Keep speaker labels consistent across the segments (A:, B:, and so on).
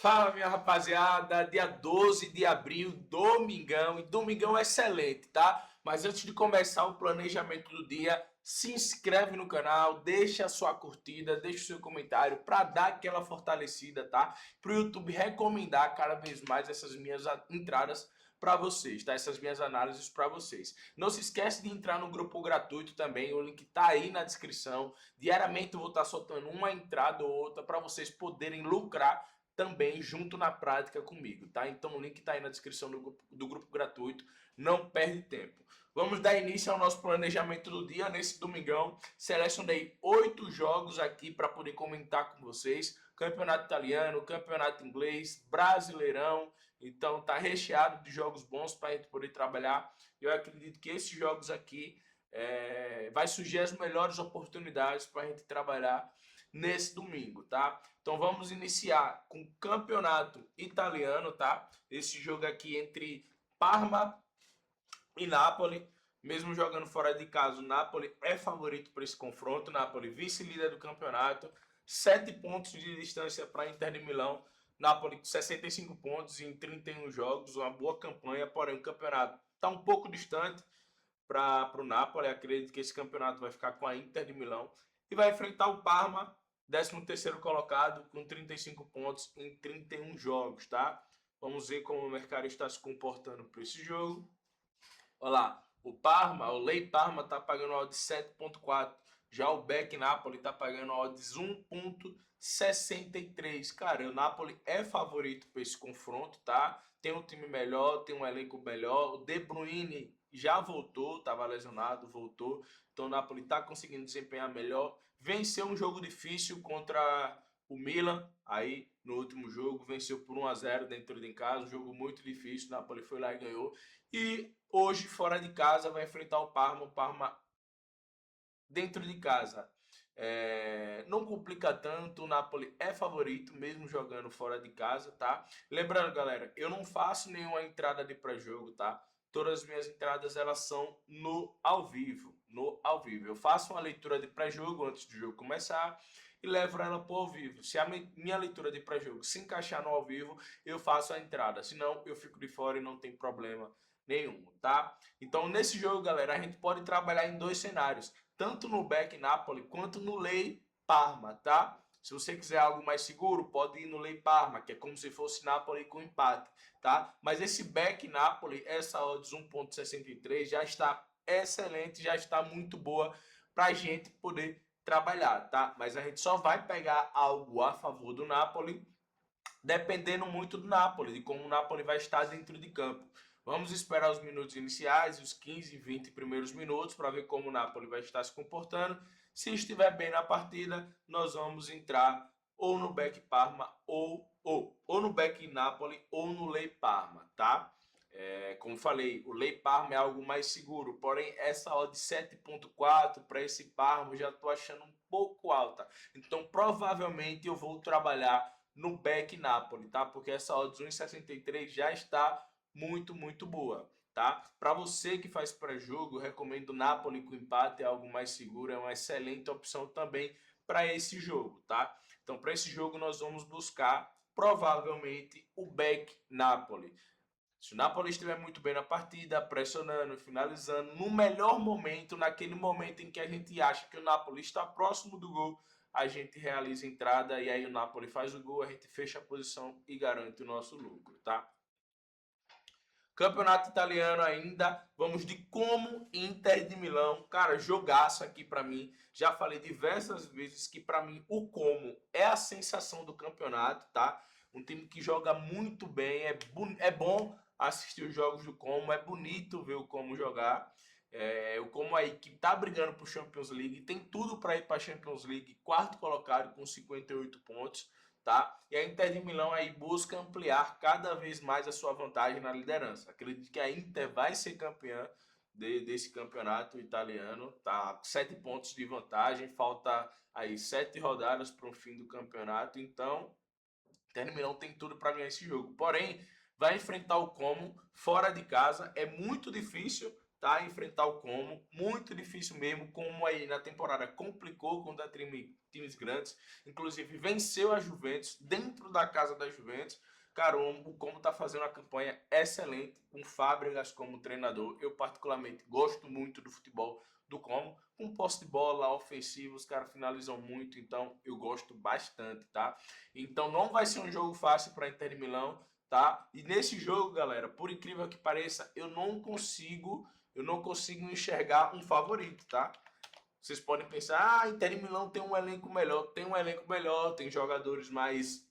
A: Fala, minha rapaziada, dia 12 de abril, domingão, e domingão excelente, tá? Mas antes de começar o planejamento do dia, se inscreve no canal, deixa a sua curtida, deixa o seu comentário para dar aquela fortalecida, tá? Para o YouTube recomendar cada vez mais essas minhas entradas para vocês, tá? Essas minhas análises para vocês. Não se esquece de entrar no grupo gratuito também, o link tá aí na descrição. Diariamente eu vou estar soltando uma entrada ou outra para vocês poderem lucrar também junto na prática comigo, tá? Então o link está aí na descrição do grupo gratuito, não perde tempo. Vamos dar início ao nosso planejamento do dia nesse domingão. Selecionei 8 jogos aqui para poder comentar com vocês. Campeonato italiano, campeonato inglês, brasileirão. Então tá recheado de jogos bons para a gente poder trabalhar. Eu acredito que esses jogos aqui vai surgir as melhores oportunidades para a gente trabalhar nesse domingo, tá? Então vamos iniciar com o campeonato italiano, tá? Esse jogo aqui entre Parma e Napoli, mesmo jogando fora de casa, o Napoli é favorito para esse confronto. Napoli vice-líder do campeonato, 7 pontos de distância para a Inter de Milão. Napoli com 65 pontos em 31 jogos, uma boa campanha, porém o campeonato está um pouco distante para o Napoli. Acredito que esse campeonato vai ficar com a Inter de Milão e vai enfrentar o Parma, 13º colocado, com 35 pontos em 31 jogos, tá? Vamos ver como o mercado está se comportando para esse jogo. Olha lá, o Lei Parma está pagando odds 7,4. Já o Beck Napoli está pagando odds 1,63. Cara, o Napoli é favorito para esse confronto, tá? Tem um time melhor, tem um elenco melhor. O De Bruyne já voltou, estava lesionado, voltou. Então o Napoli está conseguindo desempenhar melhor. Venceu um jogo difícil contra o Milan, aí no último jogo, venceu por 1-0 dentro de casa, um jogo muito difícil. O Napoli foi lá e ganhou. E hoje, fora de casa, vai enfrentar o Parma dentro de casa. Não complica tanto, o Napoli é favorito, mesmo jogando fora de casa, tá? Lembrando, galera, eu não faço nenhuma entrada de pré-jogo, tá? Todas as minhas entradas, elas são no ao vivo, Eu faço uma leitura de pré-jogo antes do jogo começar e levo ela para o ao vivo. Se a minha leitura de pré-jogo se encaixar no ao vivo, eu faço a entrada. Senão, eu fico de fora e não tem problema nenhum, tá? Então, nesse jogo, galera, a gente pode trabalhar em dois cenários, tanto no Back Napoli quanto no Lei Parma, tá? Se você quiser algo mais seguro, pode ir no Lei Parma, que é como se fosse Napoli com empate, tá? Mas esse Back Napoli, essa odds 1,63 já está excelente, já está muito boa para a gente poder trabalhar, tá? Mas a gente só vai pegar algo a favor do Napoli dependendo muito do Napoli, de como o Napoli vai estar dentro de campo. Vamos esperar os minutos iniciais, os 15, 20 primeiros minutos, para ver como o Napoli vai estar se comportando. Se estiver bem na partida, nós vamos entrar ou no Back Parma ou no Back Napoli ou no Lei Parma, tá? Como falei, o Lei Parma é algo mais seguro, porém essa odd de 7,4 para esse Parma eu já estou achando um pouco alta. Então provavelmente eu vou trabalhar no Back Napoli, tá? Porque essa odds 1,63 já está muito boa, tá? Para você que faz pré-jogo, recomendo Napoli com empate, é algo mais seguro, é uma excelente opção também para esse jogo, tá? Então, para esse jogo nós vamos buscar provavelmente o Back Napoli. Se o Napoli estiver muito bem na partida, pressionando, finalizando, no melhor momento, naquele momento em que a gente acha que o Napoli está próximo do gol, a gente realiza a entrada e aí o Napoli faz o gol, a gente fecha a posição e garante o nosso lucro, tá? Campeonato italiano ainda, vamos de Como Inter de Milão. Cara, jogaço aqui para mim. Já falei diversas vezes que para mim o Como é a sensação do campeonato, tá? Um time que joga muito bem, é bom assistir os jogos do Como, é bonito ver o Como jogar. O Como aí que tá brigando pro Champions League, tem tudo para ir para Champions League, quarto colocado com 58 pontos, tá? E a Inter de Milão aí busca ampliar cada vez mais a sua vantagem na liderança. Acredito que a Inter vai ser campeã desse campeonato italiano, tá? 7 pontos de vantagem, falta aí 7 rodadas para o fim do campeonato, então Inter de Milão tem tudo para ganhar esse jogo. Porém, vai enfrentar o Como fora de casa, é muito difícil tá? Enfrentar o Como, muito difícil mesmo, como aí na temporada complicou contra times grandes, inclusive venceu a Juventus dentro da casa da Juventus. Cara, o Como tá fazendo uma campanha excelente, com Fábregas como treinador. Eu particularmente gosto muito do futebol do Como, com posse de bola, ofensivo, os caras finalizam muito, então eu gosto bastante, tá? Então não vai ser um jogo fácil para Inter de Milão, tá? E nesse jogo, galera, por incrível que pareça, eu não consigo enxergar um favorito, tá? Vocês podem pensar, Inter de Milão tem um elenco melhor, tem jogadores mais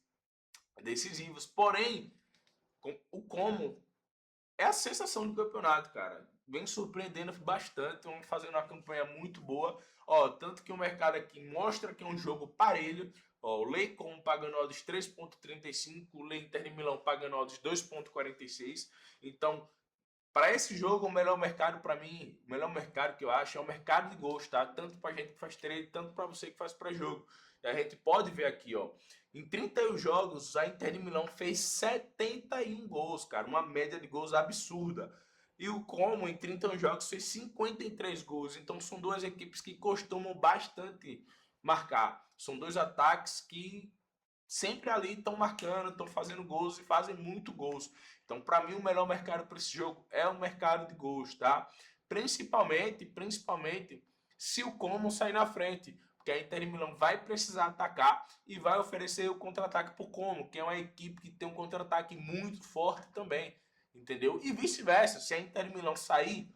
A: decisivos, porém, o Como é a sensação do campeonato, cara. Vem surpreendendo bastante, vamos fazendo uma campanha muito boa. Ó, tanto que o mercado aqui mostra que é um jogo parelho. Ó, o Lei Como pagando odds 3,35, o Lei Inter de Milão pagando odds 2,46. Então, para esse jogo, o melhor mercado para mim, o melhor mercado que eu acho é o mercado de gols, tá? Tanto para gente que faz trade, tanto para você que faz pré-jogo. E a gente pode ver aqui, ó. Em 31 jogos, a Inter de Milão fez 71 gols, cara. Uma média de gols absurda. E o Como, em 31 jogos, fez 53 gols. Então, são duas equipes que costumam bastante marcar. São dois ataques que sempre ali estão marcando, estão fazendo gols e fazem muito gols. Então, para mim, o melhor mercado para esse jogo é o mercado de gols, tá? Principalmente se o Como sair na frente, porque a Inter de Milão vai precisar atacar e vai oferecer o contra-ataque para o Como, que é uma equipe que tem um contra-ataque muito forte também, entendeu? E vice-versa, se a Inter de Milão sair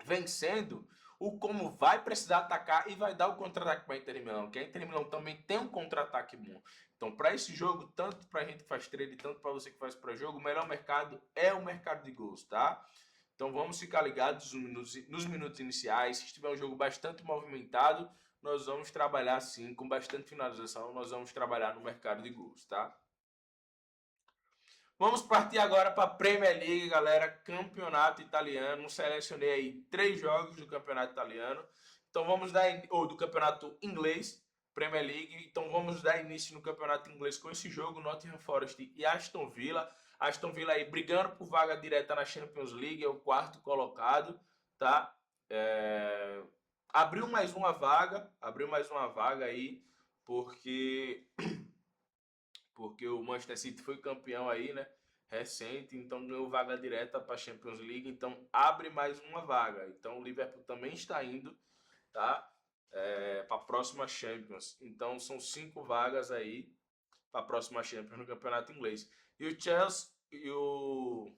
A: vencendo, o Como vai precisar atacar e vai dar o contra-ataque para a Inter de Milão, que a Inter de Milão também tem um contra-ataque bom. Então, para esse jogo, tanto para a gente que faz trade, tanto para você que faz pré-jogo, o melhor mercado é o mercado de gols, tá? Então, vamos ficar ligados nos minutos iniciais. Se estiver um jogo bastante movimentado, nós vamos trabalhar sim, com bastante finalização, nós vamos trabalhar no mercado de gols, tá? Vamos partir agora para a Premier League, galera, campeonato italiano. Selecionei aí 3 jogos do campeonato italiano. Então vamos dar ou do campeonato inglês, Premier League. Então vamos dar início no campeonato inglês com esse jogo, Nottingham Forest e Aston Villa. Aston Villa aí brigando por vaga direta na Champions League, é o quarto colocado, tá? Abriu mais uma vaga aí, porque o Manchester City foi campeão aí, né? Recente, então ganhou vaga direta para a Champions League, então abre mais uma vaga. Então o Liverpool também está indo, tá? Para a próxima Champions. Então são 5 vagas aí para a próxima Champions no campeonato inglês. E o Chelsea e o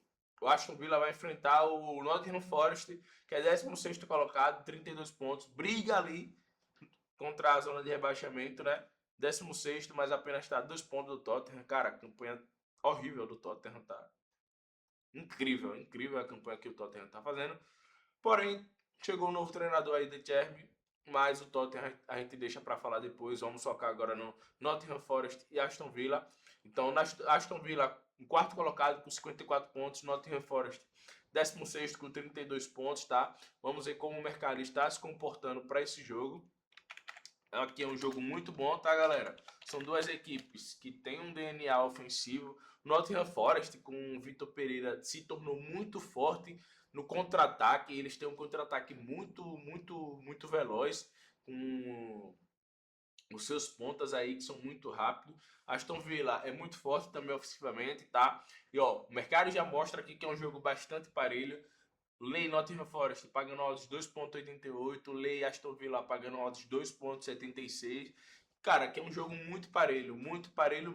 A: Aston Villa vai enfrentar o Nottingham Forest, que é 16º colocado, 32 pontos, briga ali contra a zona de rebaixamento, né? 16º, mas apenas está a 2 pontos do Tottenham. Cara, a campanha horrível do Tottenham, tá? Incrível a campanha que o Tottenham tá fazendo. Porém, chegou um novo treinador aí de Cherby, mas o Tottenham a gente deixa para falar depois. Vamos focar agora no Nottingham Forest e Aston Villa. Então, Aston Villa, em quarto colocado com 54 pontos, Nottingham Forest 16º com 32 pontos, tá? Vamos ver como o mercado está se comportando para esse jogo. Aqui é um jogo muito bom, tá, galera? São duas equipes que têm um DNA ofensivo. Nottingham Forest, com o Vitor Pereira, se tornou muito forte no contra-ataque. Eles têm um contra-ataque muito veloz, com os seus pontas aí que são muito rápidos. Aston Villa é muito forte também ofensivamente, tá? E ó, o mercado já mostra aqui que é um jogo bastante parelho. Lei Nottingham Forest pagando odds 2,88, Lei Aston Villa pagando odds 2,76. Cara, aqui é um jogo muito parelho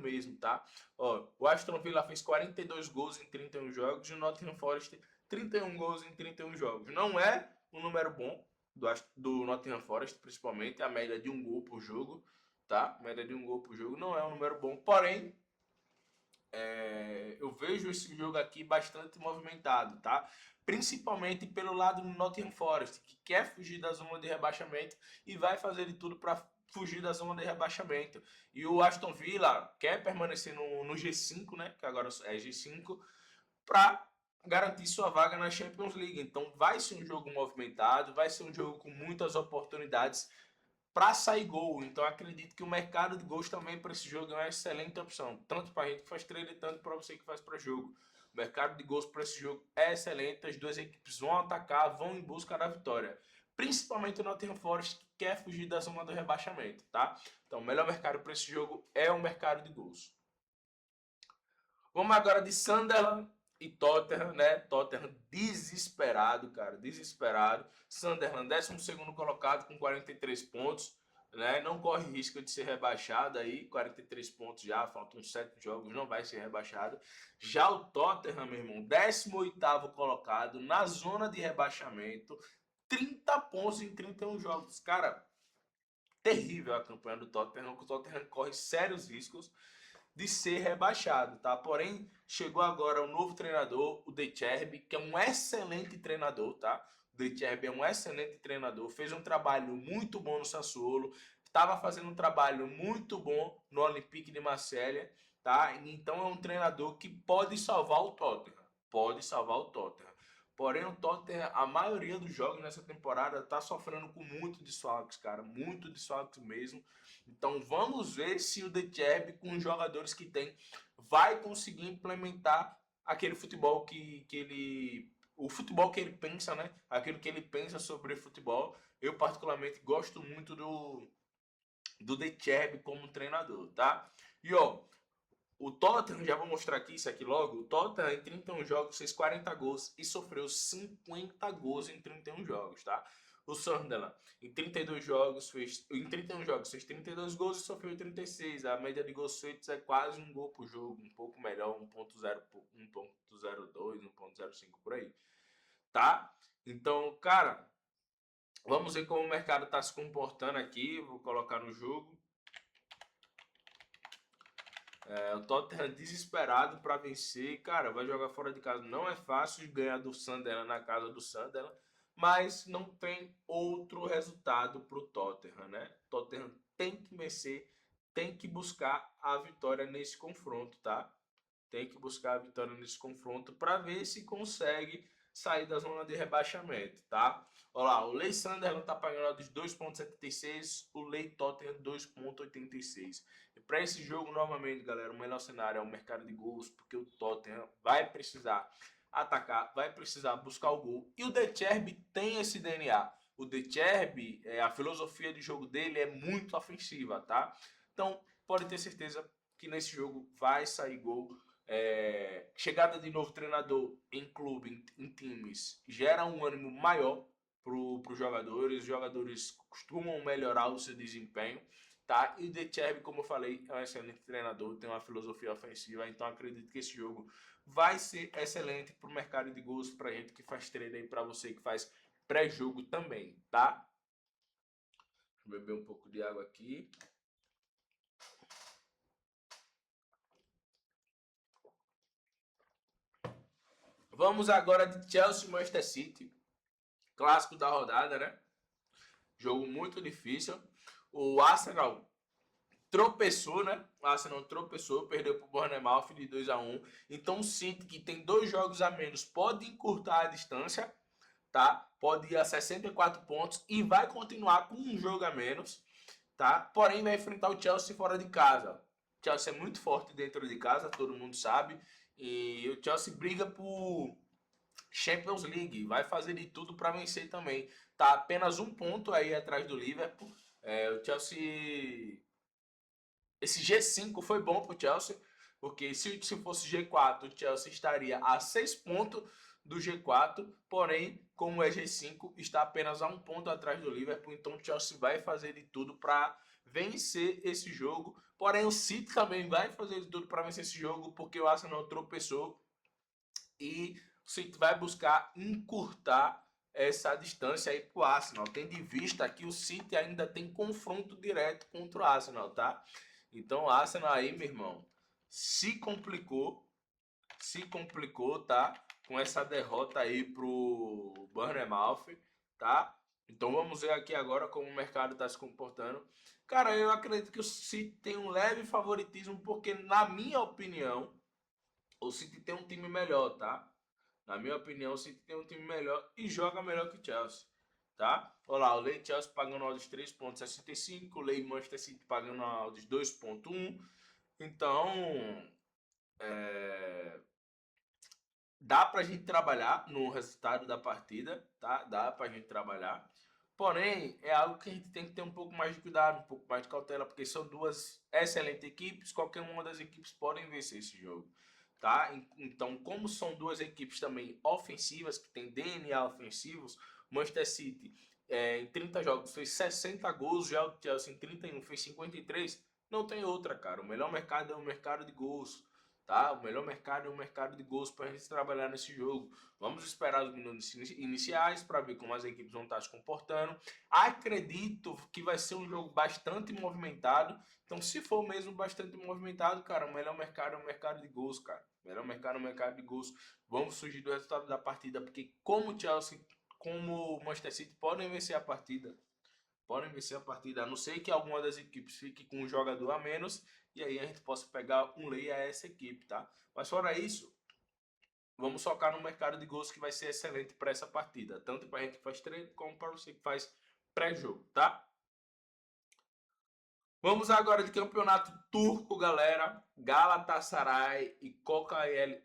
A: mesmo, tá? Ó, o Aston Villa fez 42 gols em 31 jogos e o Nottingham Forest 31 gols em 31 jogos. Não é um número bom do Nottingham Forest, principalmente a média de um gol por jogo, tá? A média de um gol por jogo não é um número bom, porém eu vejo esse jogo aqui bastante movimentado, tá? Principalmente pelo lado do Nottingham Forest, que quer fugir da zona de rebaixamento e vai fazer de tudo para fugir da zona de rebaixamento. E o Aston Villa quer permanecer no G5, né? Que agora é G5, para garantir sua vaga na Champions League. Então vai ser um jogo movimentado, vai ser um jogo com muitas oportunidades para sair gol. Então acredito que o mercado de gols também para esse jogo é uma excelente opção, tanto para a gente que faz trailer, tanto para você que faz para jogo. O mercado de gols para esse jogo é excelente, as duas equipes vão atacar, vão em busca da vitória. Principalmente o Nottingham Forest, que quer fugir da zona do rebaixamento, tá? Então o melhor mercado para esse jogo é o mercado de gols. Vamos agora de Sunderland e Tottenham, né? Tottenham desesperado, cara, desesperado. Sunderland, 12º colocado com 43 pontos, né? Não corre risco de ser rebaixado aí, 43 pontos já, faltam 7 jogos, não vai ser rebaixado. Já o Tottenham, meu irmão, 18º colocado na zona de rebaixamento, 30 pontos em 31 jogos. Cara, terrível a campanha do Tottenham, o Tottenham corre sérios riscos de ser rebaixado, tá? Porém, chegou agora o novo treinador, o De Zerbi, que é um excelente treinador, tá? O De Zerbi é um excelente treinador, fez um trabalho muito bom no Sassuolo, estava fazendo um trabalho muito bom no Olympique de Marselha, tá? Então é um treinador que pode salvar o Tottenham, pode salvar o Tottenham. Porém, o Tottenham, a maioria dos jogos nessa temporada tá sofrendo com muito desfalques, cara, muito desfalques mesmo. Então vamos ver se o De Zerbi, com os jogadores que tem, vai conseguir implementar aquele futebol que ele... O futebol que ele pensa, né? Aquilo que ele pensa sobre futebol. Eu particularmente gosto muito do De Zerbi como treinador, tá? E ó, o Tottenham, já vou mostrar aqui isso aqui logo, o Tottenham em 31 jogos fez 40 gols e sofreu 50 gols em 31 jogos, tá? O Sunderland em 32 jogos em 31 jogos fez 32 gols e sofreu 36. A média de gols feitos é quase um gol por jogo, um pouco melhor, 1.0, 1.02, 1.05 por aí, tá? Então, cara, vamos ver como o mercado está se comportando aqui, vou colocar no jogo. O Tottenham desesperado para vencer, cara, vai jogar fora de casa. Não é fácil ganhar do Sunderland na casa do Sunderland, mas não tem outro resultado para o Tottenham, né? Tottenham tem que vencer, tem que buscar a vitória nesse confronto, tá? Tem que buscar a vitória nesse confronto para ver se consegue sair da zona de rebaixamento, tá? Olha lá, o Ley Sunderland tá pagando dos 2.76, o Ley Tottenham 2.86. E para esse jogo, novamente, galera, o melhor cenário é o mercado de gols, porque o Tottenham vai precisar atacar, vai precisar buscar o gol. E o De Zerbi tem esse DNA. O De Zerbi, a filosofia de jogo dele é muito ofensiva, tá? Então, pode ter certeza que nesse jogo vai sair gol. Chegada de novo treinador em clube, em times, gera um ânimo maior para os jogadores. Os jogadores costumam melhorar o seu desempenho, tá? E o De Zerbi, como eu falei, é um excelente treinador, tem uma filosofia ofensiva, então acredito que esse jogo vai ser excelente para o mercado de gols, para gente que faz treino e para você que faz pré-jogo também, tá? Deixa eu beber um pouco de água aqui. Vamos agora de Chelsea e Manchester City, clássico da rodada, né? Jogo muito difícil. O Arsenal tropeçou, né? O Arsenal tropeçou, perdeu para o Bournemouth de 2-1. Então o City, que tem 2 jogos a menos, pode encurtar a distância, tá? Pode ir a 64 pontos e vai continuar com um jogo a menos, tá? Porém vai enfrentar o Chelsea fora de casa. O Chelsea é muito forte dentro de casa, todo mundo sabe. E o Chelsea briga por Champions League, vai fazer de tudo para vencer também. Tá apenas um ponto aí atrás do Liverpool. O Chelsea... Esse G5 foi bom pro Chelsea, porque se fosse G4, o Chelsea estaria a 6 pontos do G4, porém, como é G5, está apenas a um ponto atrás do Liverpool, então o Chelsea vai fazer de tudo para vencer esse jogo. Porém, o City também vai fazer de tudo para vencer esse jogo, porque o Arsenal tropeçou e o City vai buscar encurtar essa distância aí pro Arsenal. Tendo em vista que o City ainda tem confronto direto contra o Arsenal, tá? Então o Arsenal aí, meu irmão, se complicou, tá? Com essa derrota aí pro Bournemouth, tá? Então vamos ver aqui agora como o mercado está se comportando. Cara, eu acredito que o City tem um leve favoritismo, porque na minha opinião, o City tem um time melhor, tá? Na minha opinião, o City tem um time melhor e joga melhor que o Chelsea. tá? Olha lá, o Lei Chelsea pagando odds 3,65, o Lei Manchester City pagando odds 2,1. Então, dá pra gente trabalhar no resultado da partida, tá? Dá pra gente trabalhar. Porém, é algo que a gente tem que ter um pouco mais de cuidado, um pouco mais de cautela, porque são duas excelentes equipes, qualquer uma das equipes podem vencer esse jogo, tá? Então, como são duas equipes também ofensivas, que têm DNA ofensivos, Manchester City em 30 jogos fez 60 gols, já o Chelsea em 31 fez 53, não tem outra, cara. O melhor mercado é o mercado de gols, tá? O melhor mercado é o mercado de gols para a gente trabalhar nesse jogo. Vamos esperar os minutos iniciais para ver como as equipes vão estar se comportando. Acredito que vai ser um jogo bastante movimentado. Então, se for mesmo bastante movimentado, cara, o melhor mercado é o mercado de gols, cara. O melhor mercado é o mercado de gols. Vamos surgir do resultado da partida, porque como o Chelsea, como o Manchester City podem vencer a partida. Podem vencer a partida, a não ser que alguma das equipes fique com um jogador a menos e aí a gente possa pegar um lei a essa equipe, tá? Mas fora isso, vamos focar no mercado de gols que vai ser excelente para essa partida, tanto para a gente que faz treino como para você que faz pré-jogo, tá? Vamos agora de campeonato turco, galera. Galatasaray e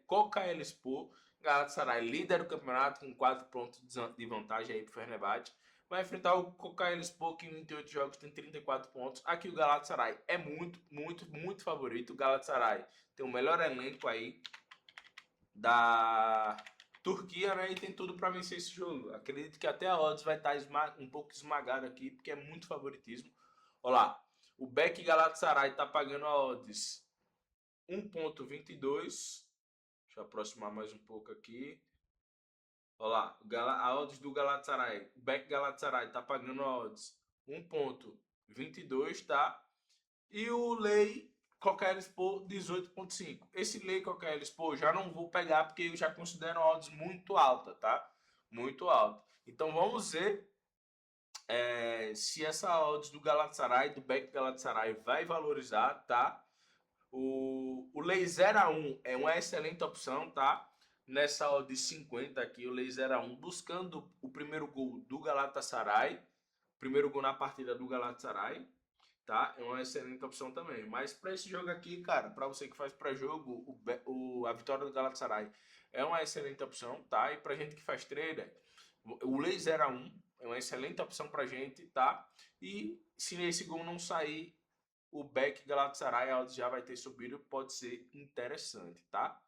A: Kocaelispor. Galatasaray líder do campeonato com 4 pontos de vantagem aí pro Fenerbahçe. Vai enfrentar o Kocaelispor que em 28 jogos tem 34 pontos. Aqui o Galatasaray é muito favorito. O Galatasaray tem o melhor elenco aí da Turquia, né? E tem tudo para vencer esse jogo. Acredito que até a odds vai estar um pouco esmagada aqui, porque é muito favoritismo. Olha lá, o Beck Galatasaray está pagando a odds 1,22. Deixa eu aproximar mais um pouco aqui. Olha lá, a odds do Galatasaray. O Beck Galatasaray está pagando a odds 1,22, tá? E o Lei Coca-Expo 18,5. Esse Lei Coca-Expo já não vou pegar porque eu já considero a odds muito alta, tá? Muito alta. Então vamos ver se essa odds do Galatasaray, do Beck Galatasaray vai valorizar, tá? O Lei 0 a 1 é uma excelente opção, tá? Nessa odd 50 aqui, o Lei 0 a 1 buscando o primeiro gol do Galatasaray, primeiro gol na partida do Galatasaray, tá? É uma excelente opção também. Mas para esse jogo aqui, cara, para você que faz pré-jogo, a vitória do Galatasaray é uma excelente opção, tá? E para gente que faz trader, o Lei 0 a 1 é uma excelente opção pra gente, tá? E se esse gol não sair, o Beck Galatasaray a odds já vai ter subido, pode ser interessante, tá?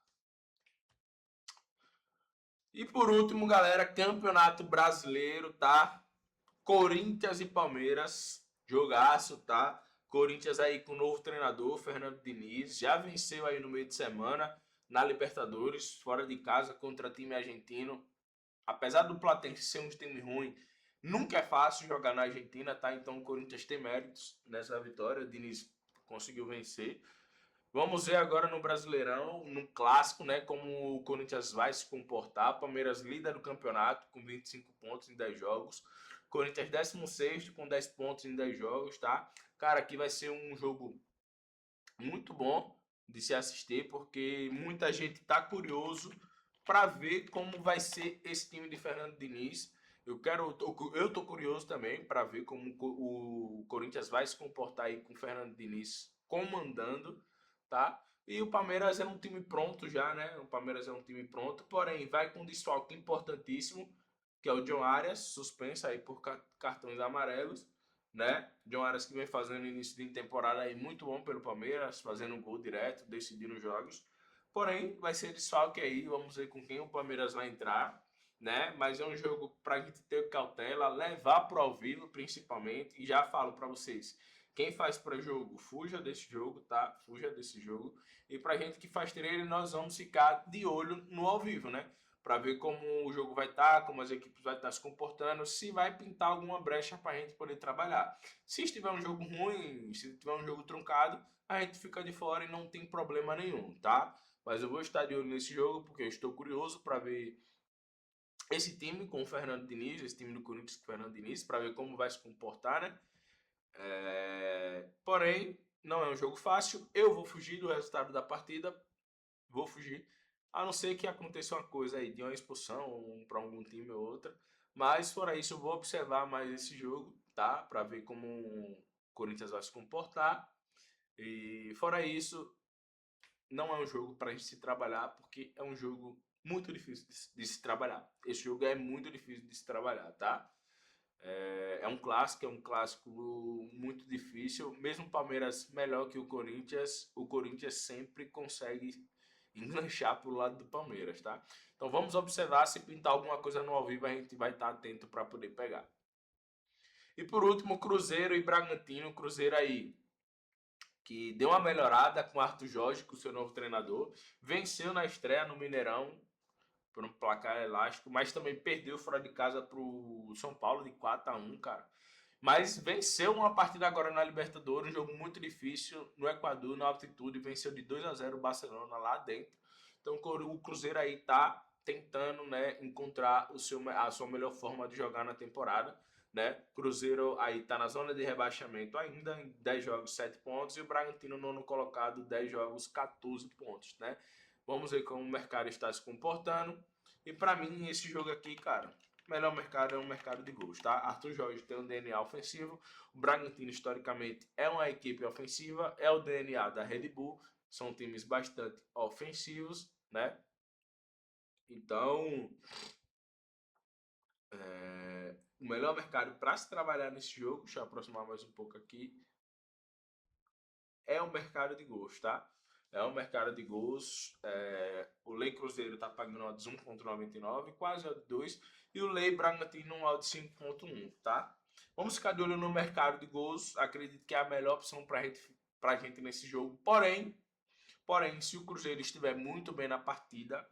A: E por último, galera, Campeonato Brasileiro, tá? Corinthians e Palmeiras, jogaço, tá? Corinthians aí com o novo treinador, Fernando Diniz, já venceu aí no meio de semana na Libertadores, fora de casa contra time argentino. Apesar do Platense ser um time ruim, nunca é fácil jogar na Argentina, tá? Então o Corinthians tem méritos nessa vitória, o Diniz conseguiu vencer. Vamos ver agora no Brasileirão, no clássico, né, como o Corinthians vai se comportar. Palmeiras líder do campeonato com 25 pontos em 10 jogos. Corinthians 16º com 10 pontos em 10 jogos, tá? Cara, aqui vai ser um jogo muito bom de se assistir, porque muita gente tá curioso para ver como vai ser esse time de Fernando Diniz. Eu tô curioso também para ver como o Corinthians vai se comportar aí com o Fernando Diniz comandando, tá? E o Palmeiras é um time pronto já, né? O Palmeiras é um time pronto, porém vai com um desfalque importantíssimo, que é o John Arias, suspenso aí por cartões amarelos, né? John Arias que vem fazendo início de temporada aí muito bom pelo Palmeiras, fazendo um gol direto, decidindo jogos. Porém, vai ser desfalque aí, vamos ver com quem o Palmeiras vai entrar, né? Mas é um jogo para a gente ter cautela, levar para o ao vivo principalmente. E já falo para vocês, quem faz pré-jogo, fuja desse jogo, tá? Fuja desse jogo. E para a gente que faz treino, nós vamos ficar de olho no ao vivo, né? Para ver como o jogo vai estar, como as equipes vão estar se comportando, se vai pintar alguma brecha para a gente poder trabalhar. Se estiver um jogo ruim, se tiver um jogo truncado, a gente fica de fora e não tem problema nenhum, tá? Mas eu vou estar de olho nesse jogo porque eu estou curioso para ver esse time com o Fernando Diniz, esse time do Corinthians com o Fernando Diniz, para ver como vai se comportar, né? Porém, não é um jogo fácil. Eu vou fugir do resultado da partida, vou fugir. A não ser que aconteça uma coisa aí de uma expulsão para algum time ou outra. Mas fora isso, eu vou observar mais esse jogo, tá? Para ver como o Corinthians vai se comportar. E fora isso, não é um jogo para a gente se trabalhar, porque é um jogo muito difícil de se trabalhar. Esse jogo é muito difícil de se trabalhar, tá? É é um clássico muito difícil. Mesmo o Palmeiras melhor que o Corinthians sempre consegue enganchar pro lado do Palmeiras, tá? Então vamos observar, se pintar alguma coisa no ao vivo, a gente vai estar atento para poder pegar. E por último, Cruzeiro e Bragantino. Cruzeiro aí que deu uma melhorada com o Arthur Jorge, com o seu novo treinador. Venceu na estreia no Mineirão por um placar elástico, mas também perdeu fora de casa pro São Paulo de 4-1, cara. Mas venceu uma partida agora na Libertadores, um jogo muito difícil no Equador, na altitude, venceu de 2-0 o Barcelona lá dentro. Então o Cruzeiro aí tá tentando, né, encontrar a sua melhor forma de jogar na temporada, né? Cruzeiro aí tá na zona de rebaixamento ainda, em 10 jogos, 7 pontos, e o Bragantino nono colocado, 10 jogos, 14 pontos, né? Vamos ver como o mercado está se comportando. E para mim, esse jogo aqui, cara, o melhor mercado é um mercado de gols, tá? Arthur Jorge tem um DNA ofensivo, o Bragantino historicamente é uma equipe ofensiva, é o DNA da Red Bull, são times bastante ofensivos, né? Então, o melhor mercado para se trabalhar nesse jogo, deixa eu aproximar mais um pouco aqui, é o mercado de gols, tá? É um mercado de gols. O Lei Cruzeiro está pagando odds 1,99, quase odd 2. E o Lei Bragantino um odd 5,1, tá? Vamos ficar de olho no mercado de gols. Acredito que é a melhor opção para gente nesse jogo. Porém, se o Cruzeiro estiver muito bem na partida,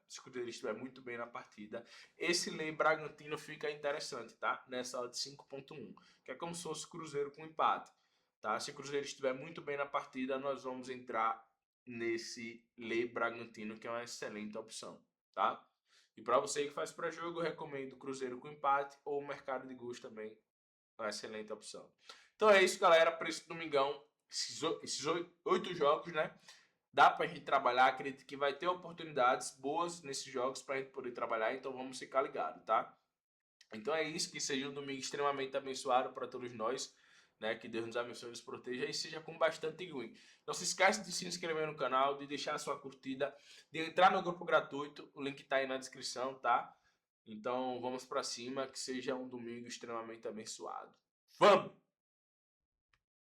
A: esse Lei Bragantino fica interessante, tá? Nessa odd 5,1, que é como se fosse Cruzeiro com empate. Tá? Se o Cruzeiro estiver muito bem na partida, nós vamos entrar nesse Lei Bragantino, que é uma excelente opção, tá? E para você que faz pré-jogo, eu recomendo Cruzeiro com empate ou o mercado de gols também, uma excelente opção. Então é isso, galera, para esse domingão, esses 8 jogos, né? Dá para a gente trabalhar, acredito que vai ter oportunidades boas nesses jogos para a gente poder trabalhar, então vamos ficar ligado, tá? Então é isso, que seja um domingo extremamente abençoado para todos nós, né? Que Deus nos abençoe e nos proteja e seja com bastante win. Não se esqueça de se inscrever no canal, de deixar a sua curtida, de entrar no grupo gratuito, o link está aí na descrição, tá? Então vamos para cima, que seja um domingo extremamente abençoado. Vamos!